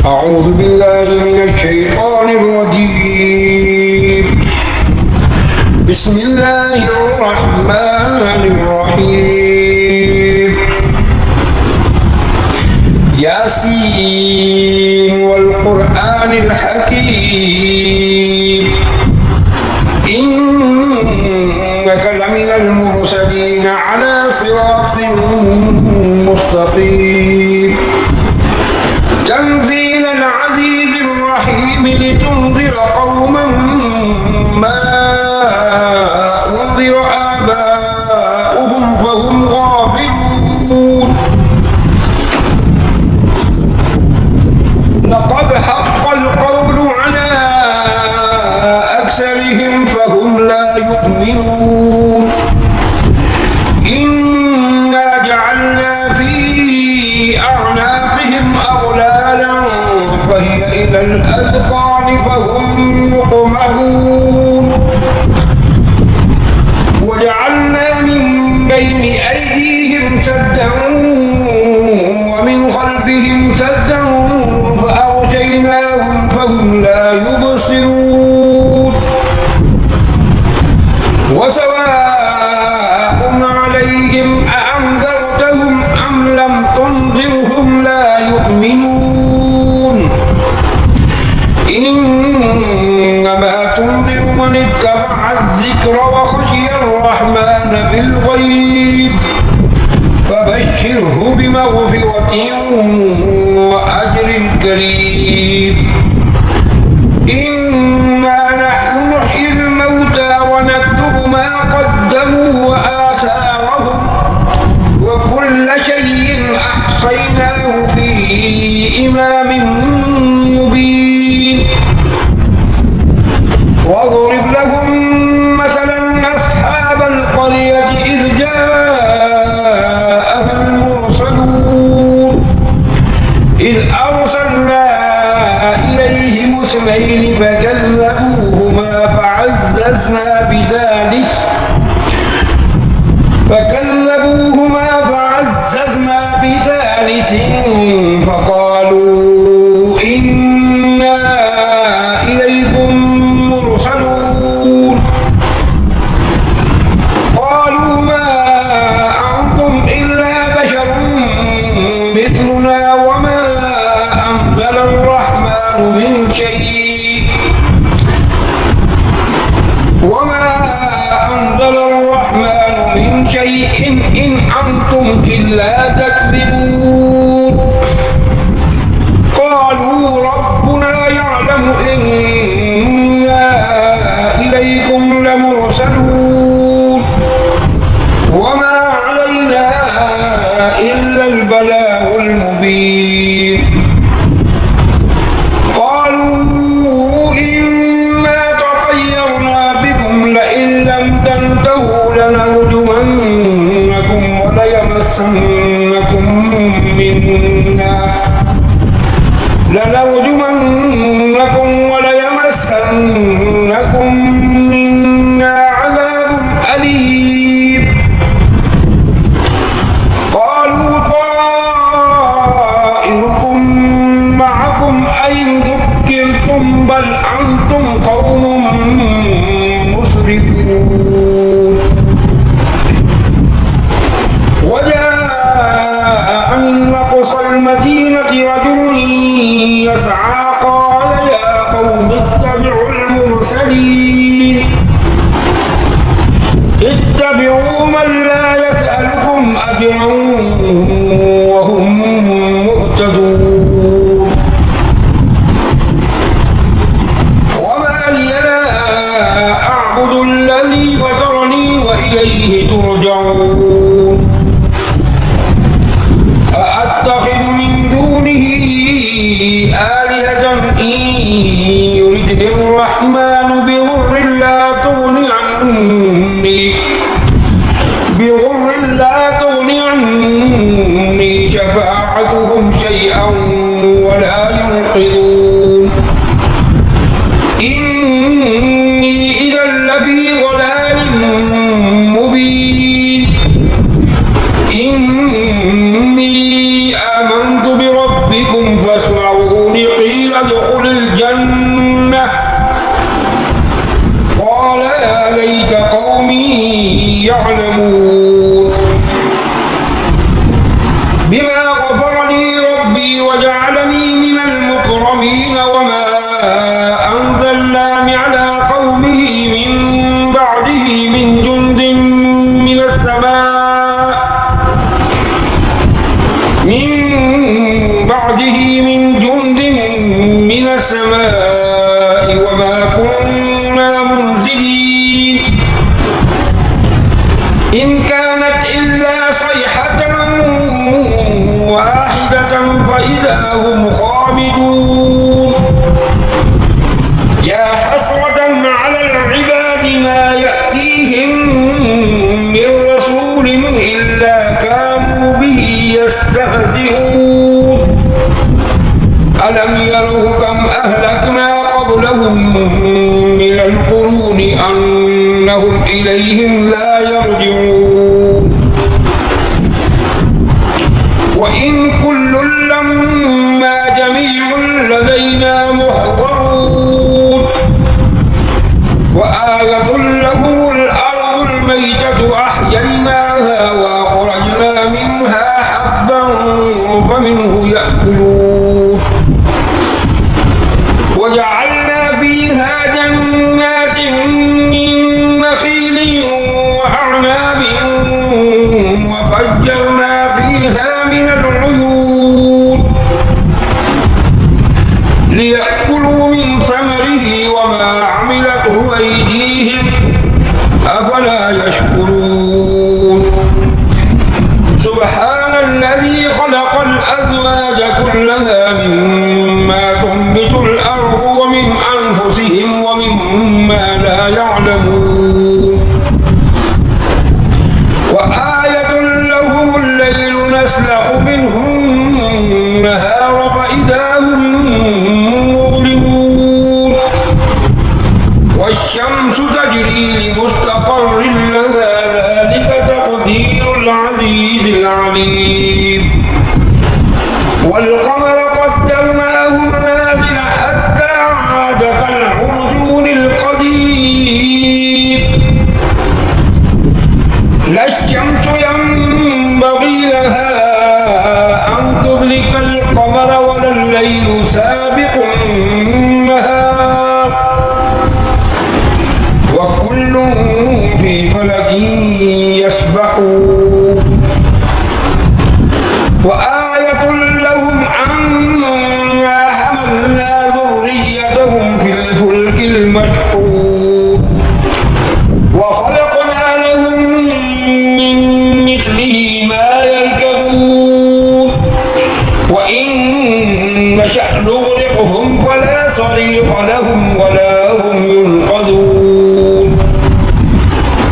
أعوذ بالله من الشيطان الرجيم. بسم الله الرحمن الرحيم. ياسين والقرآن الحكيم إنك لمن المرسلين على صراط مستقيم. تنزيل العزيز الرحيم لتنذر قوما ما أنذر آباؤهم فهم غافلون. لقد حق القول على أكثرهم فهم لا يؤمنون. إنا جعلنا في أعناقهم أغلالا فهي إلى الأذقان فهم مقمحون. وجعلنا من بين أيديهم سدا ومن خلفهم سدا فأغشيناهم فهم لا يبصرون. وسواء عليهم أأنذرتهم أم لم تنذرهم لا يؤمنون. إنما تنذر من اتبع الذكر وخشي الرحمن بالغيب فبشره بمغفرة وأجر كريم. إنا نحن نحيي الموتى ونكتب ما قدموا وآثارهم وكل شيء أحصيناه في إمام مبين. واضرب لهم مثلا أصحاب القرية إذ جاءها المرسلون إذ أرسلنا إليهم اثنين فكذبوهما فعززنا بثالث فقالوا إنا إليكم مرسلون. قالوا ما أنتم إلا بشر مثلنا وما أنزل الرحمن من شيء إن أنتم إلا تكذبون. قالوا ربنا يعلم إنا إليكم لمرسلون وما علينا إلا البلاغ المبين. قالوا إنا تطيرنا بكم لئن لم تنتهوا لنرجمنكم وليمسنكم منا عذاب أليم. قالوا طائركم معكم أين ذكرتم بل أنتم قوم مسرفون. وجاء من أقصى المدينة رجل يسعى قال يا قوم اتبعوا المرسلين اتبعوا من لا يسألكم أجرا وهم مهتدون. وما لي لا أعبد الذي فطرني وإليه ترجعون. أأتخذ من دونه آلهة إن يردني الرحمن بضر لا تغني عني شفاعتهم شيئا ولا ينقذون. إني إذا لفي ضلال مبين. إني آمنت بربكم فاسمعون. من جند من السماء وما كنا منزلين إن كانت إلا صيحة واحدة فإذا هم خامدون يا حسرة على العباد ما يأتيهم من رسول إلا كانوا به يستهزئون ألم يروا كم أهلكنا قبلهم من القرون أنهم إليهم لا يرجعون وإن كل لما جميع لدينا محضرون وآية لهم الأرض الميتة أحييناها وأخرجنا منها حبا فمنه يأكلون وجعلنا فيها جنات من نخيل وأعناب وفجرنا فيها من العيون ليأكلوا من ثمره وما عملته أيديهم أفلا يشكرون سبحان الذي خلق الأزواج كلها مما تنبت الأرض ومن أنفسهم ومما لا يعلمون وآية لهم الليل نسلخ منه النهار فإذا هم مظلمون والشمس تجري لمستقر لها ذلك تقدير العزيز العليم والقمر قدرناه منازل حتى عاد كالعرجون القديم لا الشمس ينبغي لها أن تدرك القمر ولا الليل سابق النهار وكل في فلك يسبحون وآية لهم أنا حملنا ذريتهم في الفلك المشحون وخلقنا لهم من مثله ما يركبون وإن نشأ نغرقهم فلا صريخ لهم ولا هم ينقذون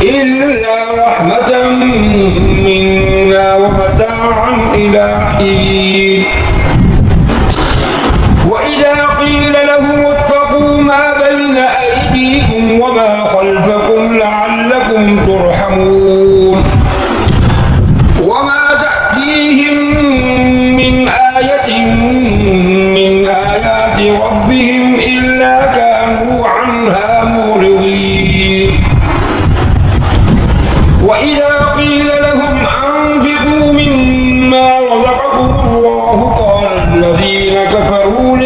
إلا رحمة منا ومتاعا إلى حين وإذا قيل لهم اتقوا ما بين أيديكم وما خلفكم لعلكم ترحمون وما تأتيهم من آية من آيات ربهم إلا كانوا عنها معرضين وإذا قيل لهم أنفقوا مما رزقكم الله قال الذين كفروا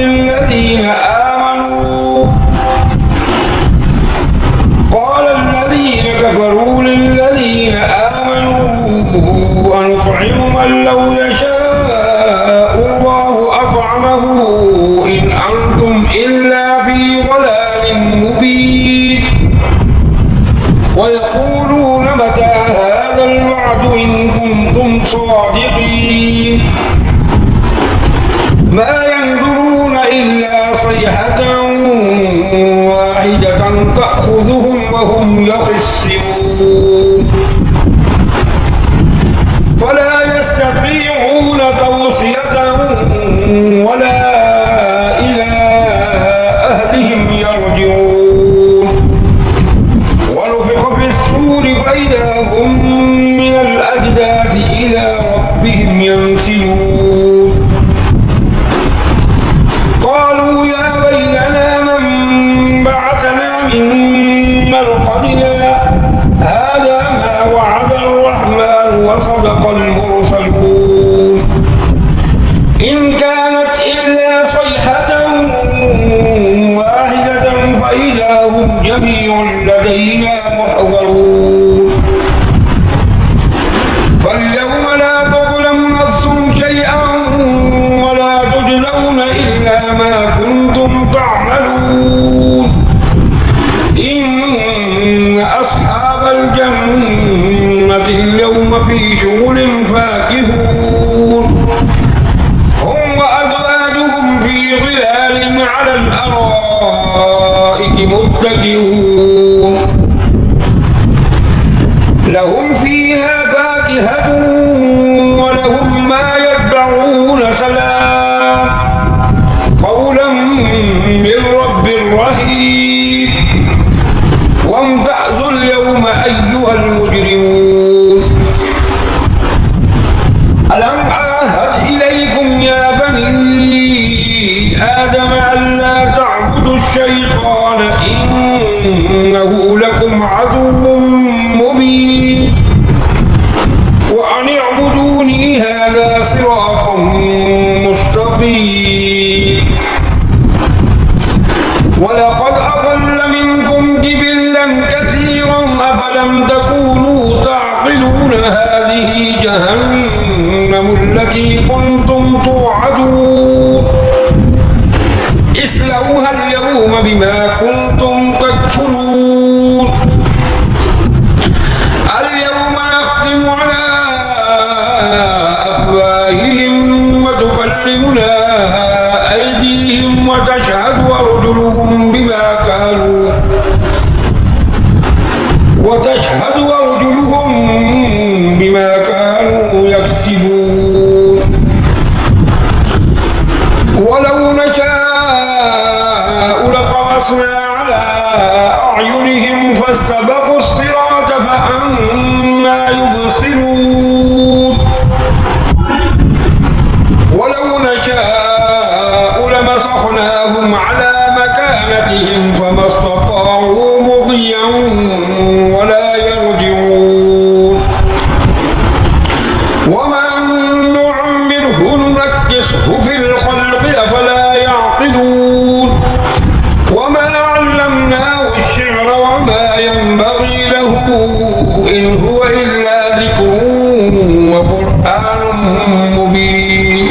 للذين آمنوا أنطعم من لو يشاء الله أطعمه إن أنتم إلا في ضلال مبين ويقولون متى هذا الوعد إن كنتم صادقين ما ينظرون إلا صيحة واحدة تأخذهم وهم يخصمون فلا يستطيعون توصية ولا إلى أهلهم يرجعون ونفخ في الصور فإذا هم من الأجداث إلى ربهم ينسلون قالوا يا ويلنا من بعثنا من مرقدنا هذا ما إلا ما كنتم تعملون إن أصحاب الجنة اليوم في شغل فاكهون هم وأزواجهم في ظلال على الأرائك متكئون لهم فيها فاكهة ولهم ما يدعون سلام قولا من رب رحيم وامتازوا اليوم أيها المجرمون ألم أعهد إليكم يا بني آدم ألا تعبدوا الشيطان إنه لكم عدو مبين وأن اعبدوني هذا صراط مستقيم ولقد أضل منكم جبلا كثيرا أفلم تكونوا تعقلون هذه جهنم التي كنتم توعدون اصلوها اليوم بما كنتم تكفرون اليوم نختم على أفواههم وتكلمنا أيديهم وتشهد أرجلهم بما كانوا يكسبون ولو نشاء لطمسنا على أعينهم فاستبقوا الصراط فأنى يبصرون ولو نشاء لمسخناهم على مكانتهم فما استطاعوا مضيا ولا يرجعون ومن نعمره ننكسه في الخلق أفلا يعقلون وما علمناه الشعر وما ينبغي له إن هو إلا ذكر وقرآن مبين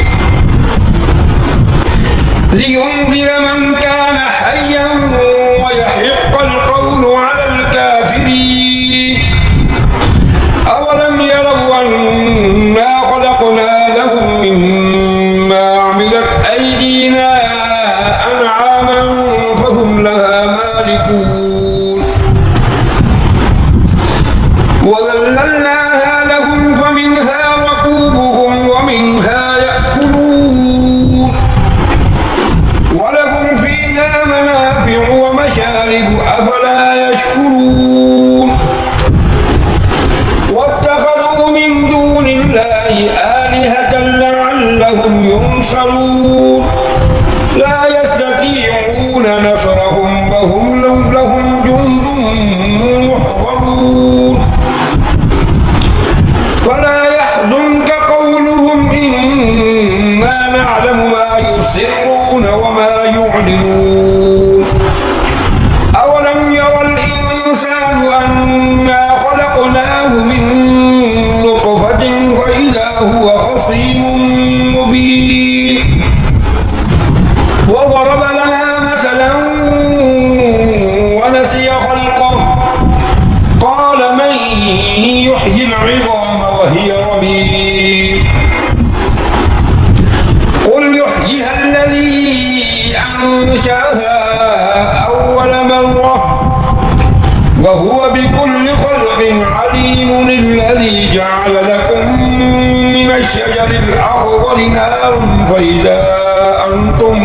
لينذر من كان حيا ويحق القول على الكافرين أولم يروا أنا خلقنا لهم مما عملت أيدينا أنعاما فهم لها مالكون وذللناها لهم فمنها ركوبهم ومنها يأكلون ولهم فيها منافع ومشارب أفلا يشكرون واتخذوا من دون الله آلهة لعلهم ينصرون لا يستطيعون نصرهم وهم لهم جند محضرون فلا يحزنك قولهم إنا نعلم ما يسرون وما يعلنون أولم يرى الإنسان أنا خلقناه من نطفة فإذا هو خصيم مبين وضرب لنا مثلا ونسي خلقه قال من يحيي العظام وهي رميم قل يحييها الذي أنشأها أول مرة وهو بكل خلق عليم الذي جعل لكم من الشجر الأخضر نارا فإذا أنتم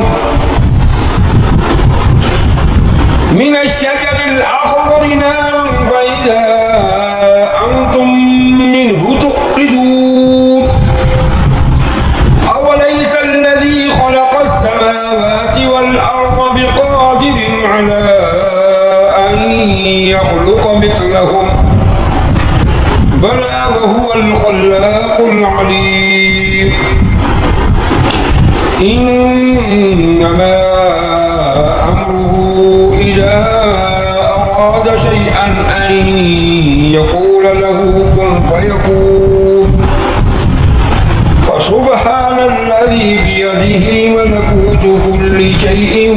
منه توقدون أوليس الذي خلق السماوات والأرض بقادر على أن يخلق مثلهم بلى وهو الخلاق العليم إنما أمره إذا أراد شيئا أن يقول له كن فيكون فسبحان الذي بيده بيده ملكوت كل شيء